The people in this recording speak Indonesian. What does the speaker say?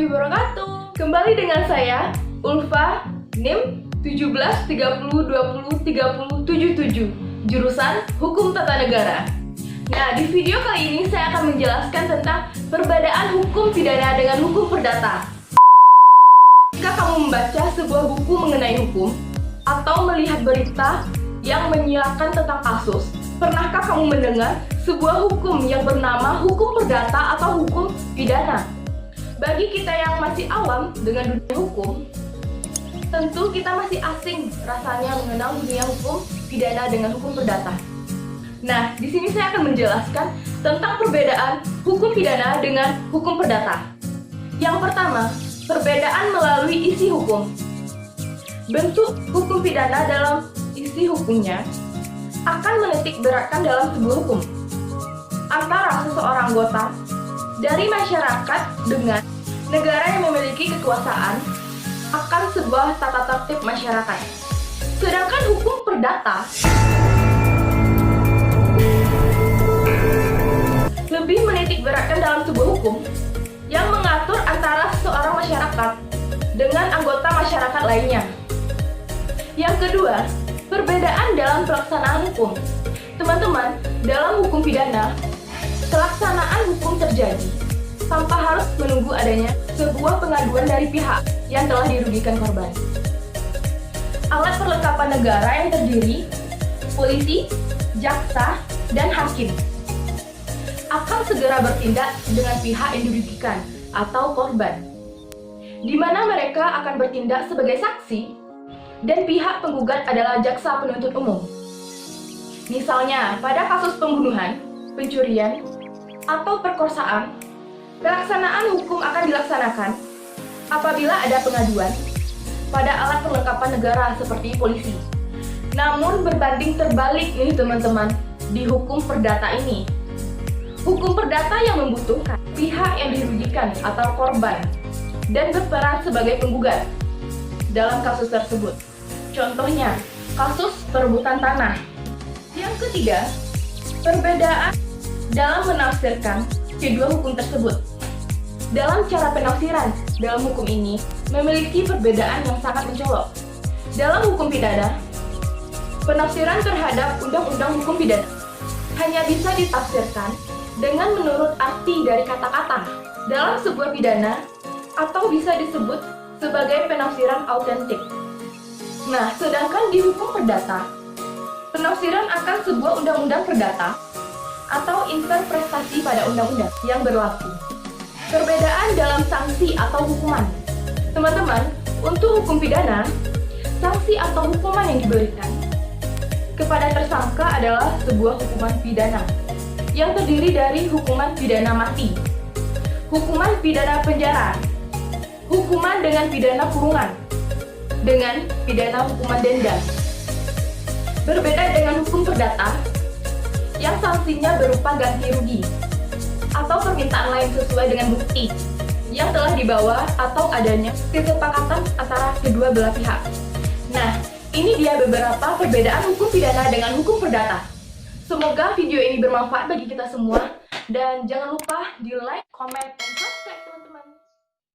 warahmatullahi wabarakatuh. Kembali dengan saya, Ulfa, NIM 1730203077, jurusan Hukum Tata Negara. Nah, di video kali ini saya akan menjelaskan tentang perbedaan hukum pidana dengan hukum perdata. Jika kamu membaca sebuah buku mengenai hukum atau melihat berita yang menyiarkan tentang kasus, pernahkah kamu mendengar sebuah hukum yang bernama hukum perdata atau hukum pidana? Bagi kita yang masih awam dengan dunia hukum, tentu kita masih asing rasanya mengenal dunia hukum pidana dengan hukum perdata. Nah, di sini saya akan menjelaskan tentang perbedaan hukum pidana dengan hukum perdata. Yang pertama, perbedaan melalui isi hukum. Bentuk hukum pidana dalam isi hukumnya akan menitik beratkan dalam sebuah hukum antara seseorang anggota dari masyarakat dengan negara yang memiliki kekuasaan akan sebuah tata tertib masyarakat. Sedangkan hukum perdata lebih menitik beratkan dalam sebuah hukum yang mengatur antara seseorang masyarakat dengan anggota masyarakat lainnya. Yang kedua, perbedaan dalam pelaksanaan hukum. Teman-teman, dalam hukum pidana, pelaksanaan hukum terjadi tanpa harus menunggu adanya sebuah pengaduan dari pihak yang telah dirugikan korban. Alat perlengkapan negara yang terdiri polisi, jaksa, dan hakim akan segera bertindak dengan pihak yang dirugikan atau korban, di mana mereka akan bertindak sebagai saksi dan pihak penggugat adalah jaksa penuntut umum. Misalnya, pada kasus pembunuhan, pencurian, atau perkosaan, pelaksanaan hukum akan dilaksanakan apabila ada pengaduan pada alat perlengkapan negara seperti polisi. Namun berbanding terbalik nih teman-teman di hukum perdata ini. Hukum perdata yang membutuhkan pihak yang dirugikan atau korban dan berperan sebagai penggugat dalam kasus tersebut. Contohnya, kasus perebutan tanah. Yang ketiga, perbedaan dalam menafsirkan kedua hukum tersebut. Dalam cara penafsiran dalam hukum ini memiliki perbedaan yang sangat mencolok. Dalam hukum pidana, penafsiran terhadap undang-undang hukum pidana hanya bisa ditafsirkan dengan menurut arti dari kata-kata dalam sebuah pidana atau bisa disebut sebagai penafsiran autentik. Nah, sedangkan di hukum perdata, penafsiran akan sebuah undang-undang perdata atau interpretasi pada undang-undang yang berlaku. Perbedaan dalam sanksi atau hukuman. Teman-teman, untuk hukum pidana, sanksi atau hukuman yang diberikan kepada tersangka adalah sebuah hukuman pidana yang terdiri dari hukuman pidana mati, hukuman pidana penjara, hukuman dengan pidana kurungan, dengan pidana hukuman denda. Berbeda dengan hukum perdata yang sanksinya berupa ganti rugi atau permintaan lain sesuai dengan bukti yang telah dibawa atau adanya kesepakatan antara kedua belah pihak. Nah, ini dia beberapa perbedaan hukum pidana dengan hukum perdata. Semoga video ini bermanfaat bagi kita semua dan jangan lupa di like, comment, dan subscribe.